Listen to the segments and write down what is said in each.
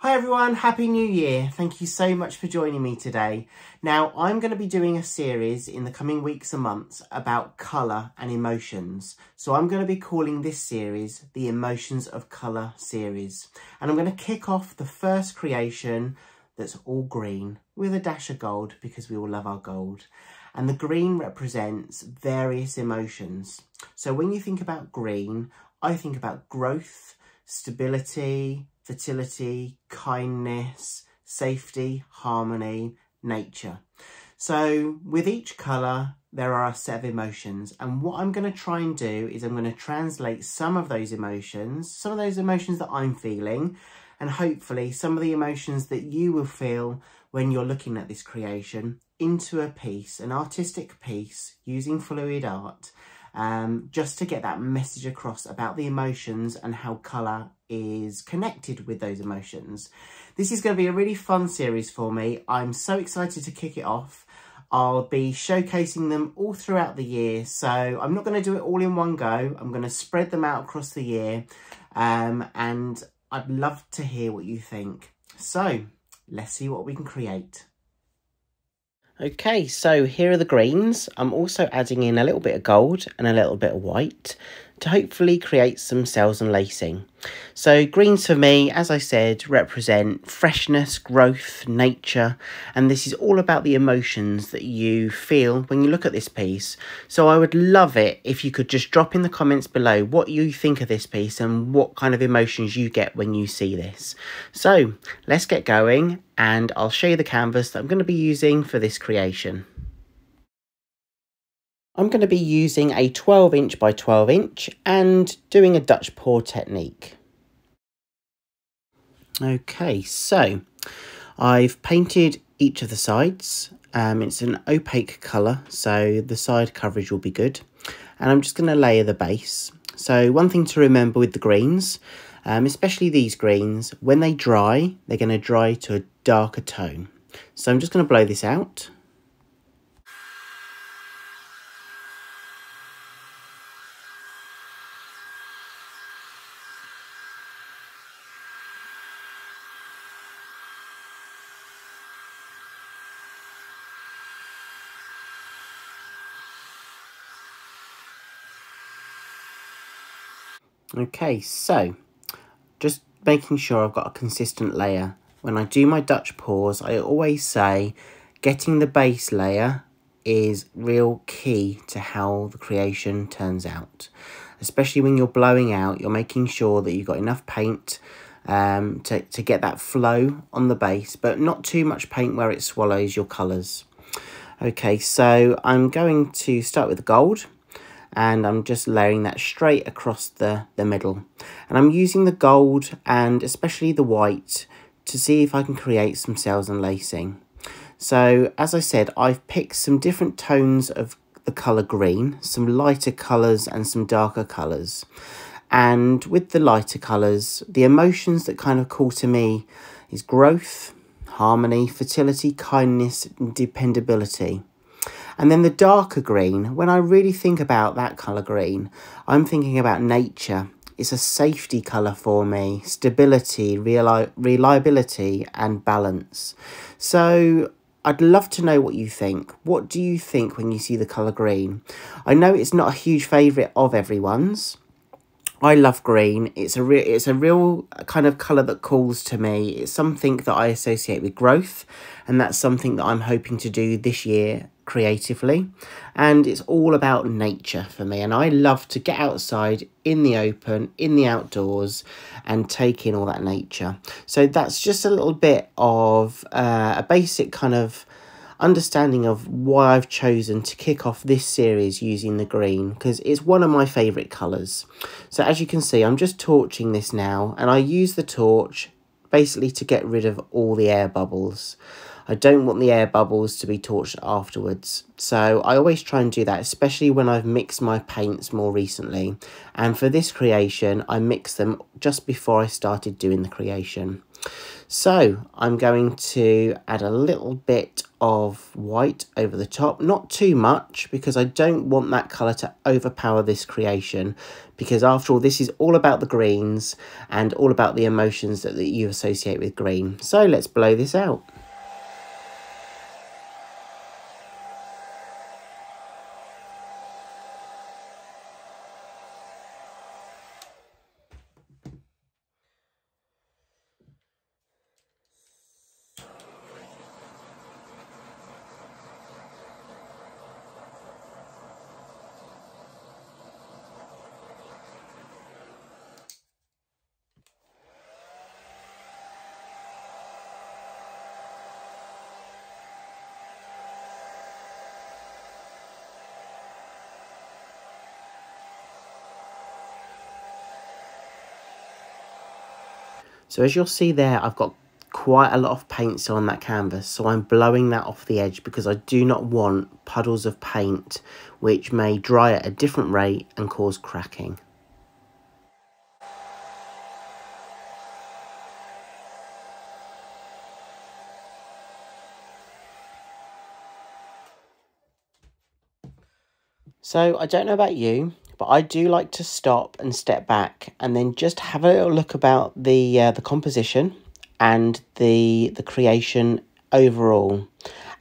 Hi everyone, Happy New Year. Thank you so much for joining me today. Now, I'm going to be doing a series in the coming weeks and months about colour and emotions. So I'm going to be calling this series the Emotions of Colour series. And I'm going to kick off the first creation that's all green with a dash of gold because we all love our gold. And the green represents various emotions. So when you think about green, I think about growth, stability, fertility, kindness, safety, harmony, nature. So with each colour, there are a set of emotions. And what I'm going to try and do is I'm going to translate some of those emotions that I'm feeling, and hopefully some of the emotions that you will feel when you're looking at this creation into a piece, an artistic piece using fluid art, just to get that message across about the emotions and how colour is connected with those emotions. This is going to be a really fun series for me. I'm so excited to kick it off. I'll be showcasing them all throughout the year, so I'm not going to do it all in one go. I'm going to spread them out across the year, and I'd love to hear what you think. So let's see what we can create. Okay, so here are the greens. I'm also adding in a little bit of gold and a little bit of white to hopefully create some cells and lacing. So greens for me, as I said, represent freshness, growth, nature, and this is all about the emotions that you feel when you look at this piece. So I would love it if you could just drop in the comments below what you think of this piece and what kind of emotions you get when you see this. So let's get going, and I'll show you the canvas that I'm going to be using for this creation. I'm going to be using a 12 inch by 12 inch and doing a Dutch pour technique. Okay, so I've painted each of the sides. It's an opaque colour, so the side coverage will be good. And I'm just going to layer the base. So one thing to remember with the greens, especially these greens, when they dry, they're going to dry to a darker tone. So I'm just going to blow this out. Okay, so just making sure I've got a consistent layer. When I do my Dutch pours, I always say getting the base layer is real key to how the creation turns out. Especially when you're blowing out, you're making sure that you've got enough paint to get that flow on the base, but not too much paint where it swallows your colours. Okay, so I'm going to start with the gold, and I'm just layering that straight across the middle. And I'm using the gold and especially the white to see if I can create some cells and lacing. So as I said, I've picked some different tones of the colour green, some lighter colours and some darker colours. And with the lighter colours, the emotions that kind of call to me is growth, harmony, fertility, kindness, and dependability. And then the darker green, when I really think about that colour green, I'm thinking about nature. It's a safety colour for me, stability, reliability and balance. So I'd love to know what you think. What do you think when you see the colour green? I know it's not a huge favourite of everyone's. I love green. It's a real kind of colour that calls to me. It's something that I associate with growth, and that's something that I'm hoping to do this year creatively. And it's all about nature for me, and I love to get outside in the open, in the outdoors, and take in all that nature. So that's just a little bit of a basic kind of understanding of why I've chosen to kick off this series using the green, because it's one of my favourite colours. So as you can see, I'm just torching this now, and I use the torch basically to get rid of all the air bubbles. I don't want the air bubbles to be torched afterwards. So I always try and do that, especially when I've mixed my paints more recently. And for this creation, I mixed them just before I started doing the creation. So I'm going to add a little bit of white over the top, not too much, because I don't want that colour to overpower this creation, because after all, this is all about the greens and all about the emotions that you associate with green. So let's blow this out. So as you'll see there, I've got quite a lot of paint still on that canvas, so I'm blowing that off the edge because I do not want puddles of paint which may dry at a different rate and cause cracking. So I don't know about you, but I do like to stop and step back and then just have a little look about the composition and the creation overall.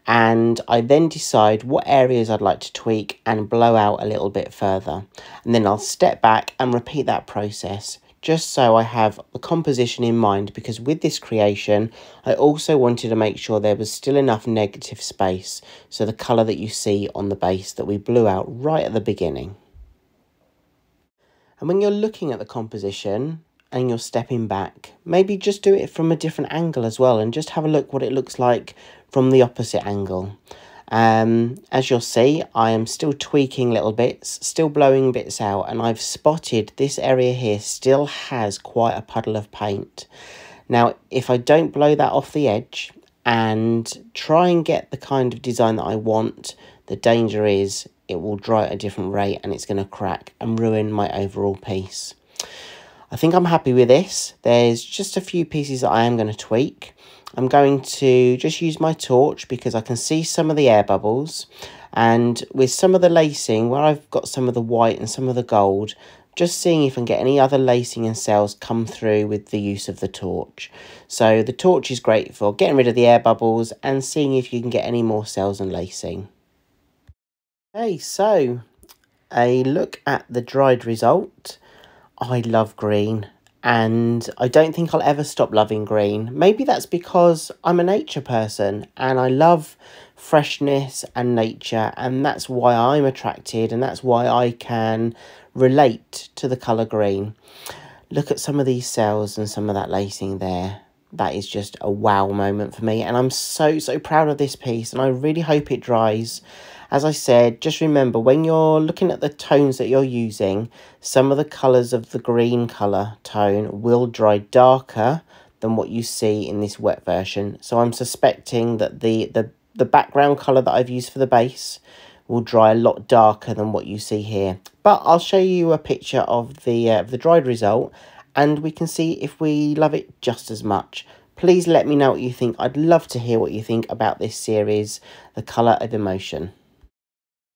And I then decide what areas I'd like to tweak and blow out a little bit further. And then I'll step back and repeat that process, just so I have the composition in mind, because with this creation, I also wanted to make sure there was still enough negative space, so the colour that you see on the base that we blew out right at the beginning. And when you're looking at the composition and you're stepping back, maybe just do it from a different angle as well, and just have a look what it looks like from the opposite angle. As you'll see, I am still tweaking little bits, still blowing bits out, and I've spotted this area here still has quite a puddle of paint. Now, if I don't blow that off the edge and try and get the kind of design that I want, the danger is it will dry at a different rate and it's going to crack and ruin my overall piece. I think I'm happy with this. There's just a few pieces that I am going to tweak. I'm going to just use my torch because I can see some of the air bubbles, and with some of the lacing where I've got some of the white and some of the gold, just seeing if I can get any other lacing and cells come through with the use of the torch. So the torch is great for getting rid of the air bubbles and seeing if you can get any more cells and lacing. Okay, so a look at the dried result. I love green, and I don't think I'll ever stop loving green. Maybe that's because I'm a nature person and I love freshness and nature, and that's why I'm attracted, and that's why I can relate to the colour green. Look at some of these cells and some of that lacing there. That is just a wow moment for me, and I'm so proud of this piece, and I really hope it dries. As I said, just remember when you're looking at the tones that you're using, some of the colours of the green colour tone will dry darker than what you see in this wet version. So I'm suspecting that the background colour that I've used for the base will dry a lot darker than what you see here. But I'll show you a picture of the dried result, and we can see if we love it just as much. Please let me know what you think. I'd love to hear what you think about this series, The Colour of Emotion.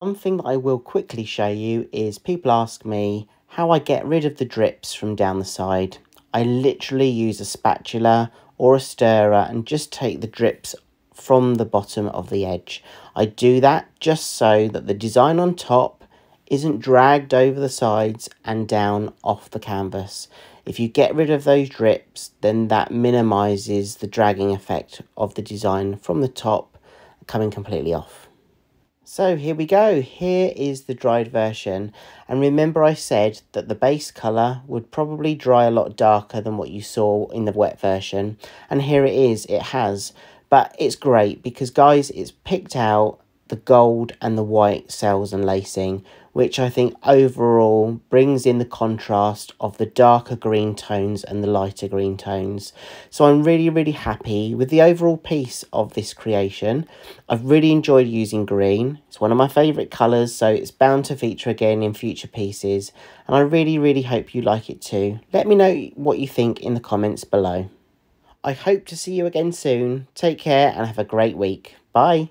One thing that I will quickly show you is people ask me how I get rid of the drips from down the side. I literally use a spatula or a stirrer and just take the drips from the bottom of the edge. I do that just so that the design on top isn't dragged over the sides and down off the canvas. If you get rid of those drips, then that minimises the dragging effect of the design from the top coming completely off. So here we go, here is the dried version, and remember I said that the base colour would probably dry a lot darker than what you saw in the wet version, and here it is, it has, but it's great because guys, it's picked out the gold and the white cells and lacing, which I think overall brings in the contrast of the darker green tones and the lighter green tones. So I'm really, really happy with the overall piece of this creation. I've really enjoyed using green. It's one of my favourite colours, so it's bound to feature again in future pieces. And I really, really hope you like it too. Let me know what you think in the comments below. I hope to see you again soon. Take care and have a great week. Bye.